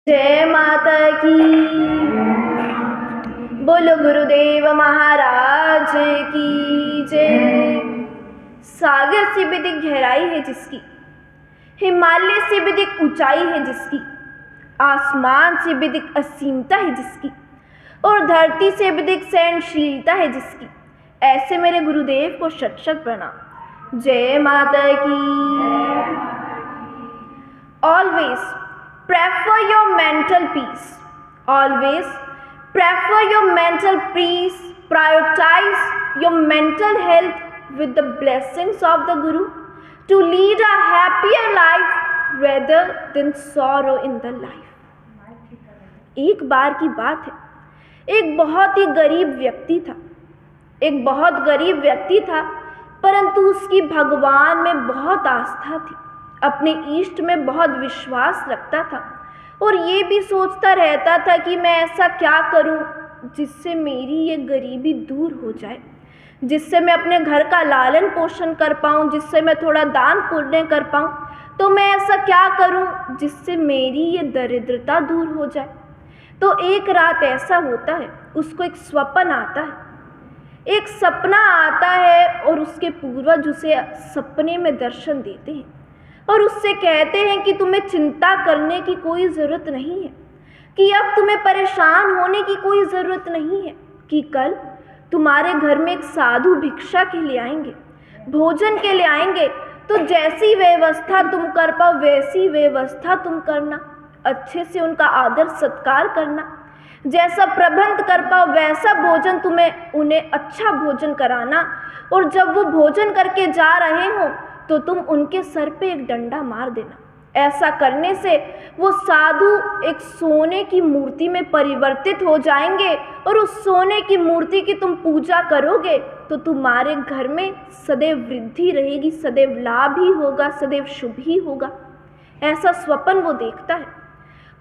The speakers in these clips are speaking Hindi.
जय माता की। बोलो गुरुदेव महाराज की जय। सागर से भी अधिक गहराई है जिसकी, हिमालय से भी अधिक ऊंचाई है जिसकी, आसमान से भी अधिक असीमता है जिसकी, और धरती से भी अधिक सहनशीलता है जिसकी, ऐसे मेरे गुरुदेव को शत शत प्रणाम। जय माता की। Always prefer your mental peace. Always prefer your mental peace. Prioritize your mental health with the blessings of the Guru to lead a happier life rather than sorrow in the life. एक बार की बात है, एक बहुत ही गरीब व्यक्ति था। एक बहुत गरीब व्यक्ति था, परंतु उसकी भगवान में बहुत आस्था थी, अपने इष्ट में बहुत विश्वास रखता था और ये भी सोचता रहता था कि मैं ऐसा क्या करूं जिससे मेरी ये गरीबी दूर हो जाए, जिससे मैं अपने घर का लालन पोषण कर पाऊं, जिससे मैं थोड़ा दान पुण्य कर पाऊं। तो मैं ऐसा क्या करूं जिससे मेरी ये दरिद्रता दूर हो जाए। तो एक रात ऐसा होता है, उसको एक स्वप्न आता है, एक सपना आता है और उसके पूर्वज उसे सपने में दर्शन देते हैं और उससे कहते हैं कि तुम्हें चिंता करने की कोई ज़रूरत नहीं है, कि अब तुम्हें परेशान होने की कोई ज़रूरत नहीं है, कि कल तुम्हारे घर में एक साधु भिक्षा के लिए आएंगे, भोजन के लिए आएंगे। तो जैसी व्यवस्था तुम कर पाओ वैसी व्यवस्था तुम करना, अच्छे से उनका आदर सत्कार करना, जैसा प्रबंध कर पाओ वैसा भोजन तुम्हें उन्हें अच्छा भोजन कराना। और जब वो भोजन करके जा रहे हों तो तुम उनके सर पे एक डंडा मार देना। ऐसा करने से वो साधु एक सोने की मूर्ति में परिवर्तित हो जाएंगे और उस सोने की मूर्ति की तुम पूजा करोगे तो तुम्हारे घर में सदैव वृद्धि रहेगी, सदैव लाभ ही होगा, सदैव शुभ ही होगा। ऐसा स्वप्न वो देखता है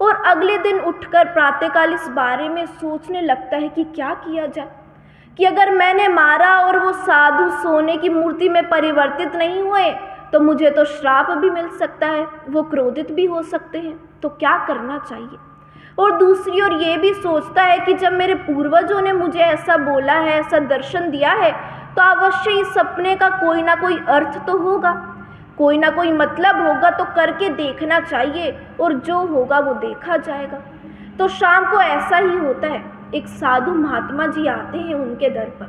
और अगले दिन उठकर प्रातःकाल इस बारे में सोचने लगता है कि क्या किया जाए, कि अगर मैंने मारा और वो साधु सोने की मूर्ति में परिवर्तित नहीं हुए तो मुझे तो श्राप भी मिल सकता है, वो क्रोधित भी हो सकते हैं, तो क्या करना चाहिए। और दूसरी ओर ये भी सोचता है कि जब मेरे पूर्वजों ने मुझे ऐसा बोला है, ऐसा दर्शन दिया है, तो अवश्य इस सपने का कोई ना कोई अर्थ तो होगा, कोई ना कोई मतलब होगा, तो करके देखना चाहिए और जो होगा वो देखा जाएगा। तो शाम को ऐसा ही होता है, एक साधु महात्मा जी आते हैं उनके दर पर,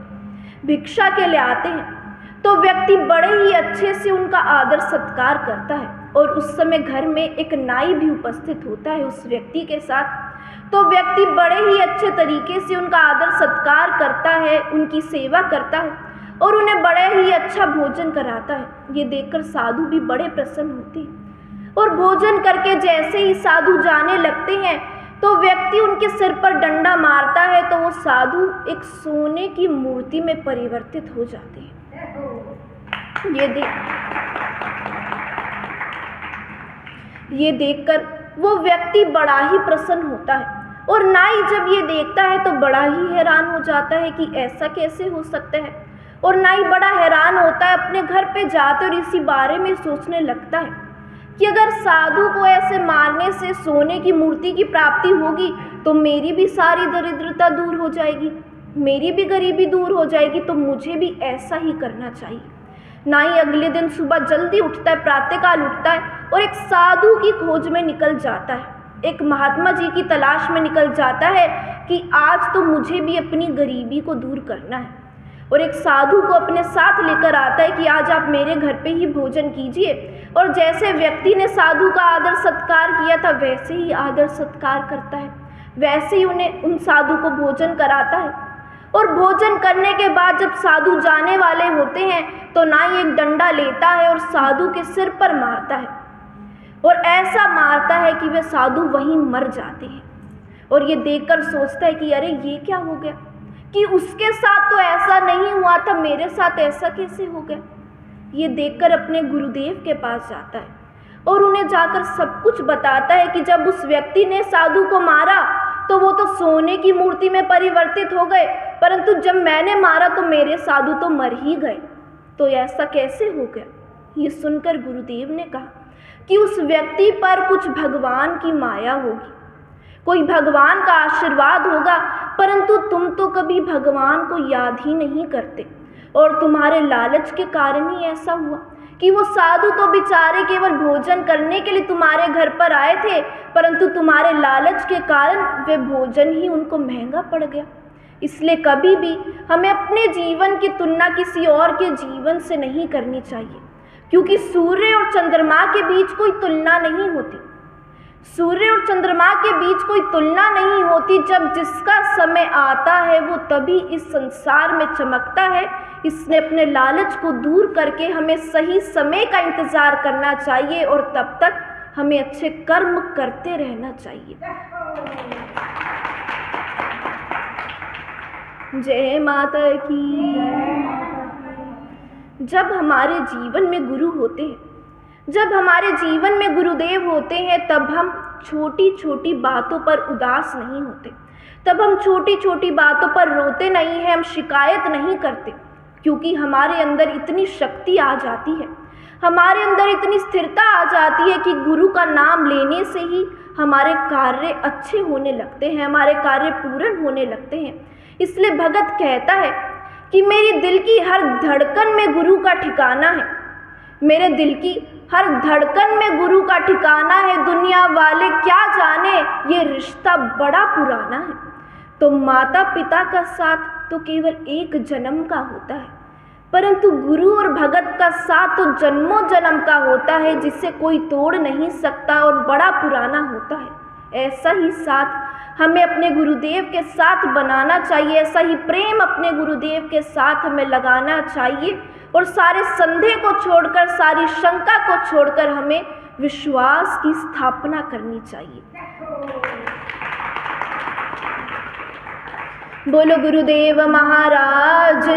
भिक्षा के लिए आते हैं। तो व्यक्ति बड़े ही अच्छे से उनका आदर सत्कार करता है और उस समय घर में एक नाई भी उपस्थित होता है उस व्यक्ति के साथ। तो व्यक्ति बड़े ही अच्छे तरीके से उनका आदर सत्कार करता है, उनकी सेवा करता है और उन्हें बड़े ही अच्छा भोजन कराता है। ये देखकर साधु भी बड़े प्रसन्न होते हैं और भोजन करके जैसे ही साधु जाने लगते हैं तो व्यक्ति उनके सिर पर डंडा मारता है तो वो साधु एक सोने की मूर्ति में परिवर्तित हो जाते हैं। ये देखकर वो व्यक्ति बड़ा ही प्रसन्न होता है और नाई जब ये देखता है तो बड़ा ही हैरान हो जाता है कि ऐसा कैसे हो सकता है। और नाई बड़ा हैरान होता है, अपने घर पे जाते और इसी बारे में सोचने लगता है कि अगर साधु को ऐसे मारने से सोने की मूर्ति की प्राप्ति होगी तो मेरी भी सारी दरिद्रता दूर हो जाएगी, मेरी भी गरीबी दूर हो जाएगी, तो मुझे भी ऐसा ही करना चाहिए। नाई अगले दिन सुबह जल्दी उठता है, प्रातःकाल उठता है और एक साधु की खोज में निकल जाता है, एक महात्मा जी की तलाश में निकल जाता है कि आज तो मुझे भी अपनी गरीबी को दूर करना है। और एक साधु को अपने साथ लेकर आता है कि आज आप मेरे घर पे ही भोजन कीजिए। और जैसे व्यक्ति ने साधु का आदर सत्कार किया था वैसे ही आदर सत्कार करता है, वैसे ही उन्हें उन साधु को भोजन कराता है। और भोजन करने के बाद जब साधु जाने वाले होते हैं तो नाई एक डंडा लेता है और साधु के सिर पर मारता है और ऐसा मारता है कि वे साधु वहीं मर जाते हैं। और ये देखकर सोचता है कि अरे ये क्या हो गया, कि उसके साथ तो ऐसा नहीं हुआ था, मेरे साथ ऐसा कैसे हो गया। ये देखकर अपने गुरुदेव के पास जाता है और उन्हें जाकर सब कुछ बताता है कि जब उस व्यक्ति ने साधु को मारा तो वो तो सोने की मूर्ति में परिवर्तित हो गए, परंतु जब मैंने मारा तो मेरे साधु तो मर ही गए, तो ऐसा कैसे हो गया। ये सुनकर गुरुदेव ने कहा कि उस व्यक्ति पर कुछ भगवान की माया होगी, कोई भगवान का आशीर्वाद होगा, परंतु तुम तो कभी भगवान को याद ही नहीं करते। और तुम्हारे लालच के कारण ही ऐसा हुआ कि वो साधु तो बेचारे केवल भोजन करने के लिए तुम्हारे घर पर आए थे, परंतु तुम्हारे लालच के कारण वे भोजन ही उनको महंगा पड़ गया। इसलिए कभी भी हमें अपने जीवन की तुलना किसी और के जीवन से नहीं करनी चाहिए, क्योंकि सूर्य और चंद्रमा के बीच कोई तुलना नहीं होती। सूर्य और चंद्रमा के बीच कोई तुलना नहीं होती। जब जिसका समय आता है वो तभी इस संसार में चमकता है। इसने अपने लालच को दूर करके हमें सही समय का इंतजार करना चाहिए और तब तक हमें अच्छे कर्म करते रहना चाहिए। जय माता की। जब हमारे जीवन में गुरु होते हैं, जब हमारे जीवन में गुरुदेव होते हैं, तब हम छोटी छोटी बातों पर उदास नहीं होते, तब हम छोटी छोटी बातों पर रोते नहीं हैं, हम शिकायत नहीं करते, क्योंकि हमारे अंदर इतनी शक्ति आ जाती है, हमारे अंदर इतनी स्थिरता आ जाती है कि गुरु का नाम लेने से ही हमारे कार्य अच्छे होने लगते हैं, हमारे कार्य पूर्ण होने लगते हैं। इसलिए भगत कहता है कि मेरी दिल की हर धड़कन में गुरु का ठिकाना है, मेरे दिल की हर धड़कन में गुरु का ठिकाना है। दुनिया वाले क्या जाने, ये रिश्ता बड़ा पुराना है। तो माता पिता का साथ तो केवल एक जन्म का होता है, परंतु गुरु और भगत का साथ तो जन्मों जन्म का होता है, जिसे कोई तोड़ नहीं सकता और बड़ा पुराना होता है। ऐसा ही साथ हमें अपने गुरुदेव के साथ बनाना चाहिए, ऐसा ही प्रेम अपने गुरुदेव के साथ हमें लगाना चाहिए और सारे संदेह को छोड़कर, सारी शंका को छोड़कर हमें विश्वास की स्थापना करनी चाहिए। बोलो गुरुदेव महाराज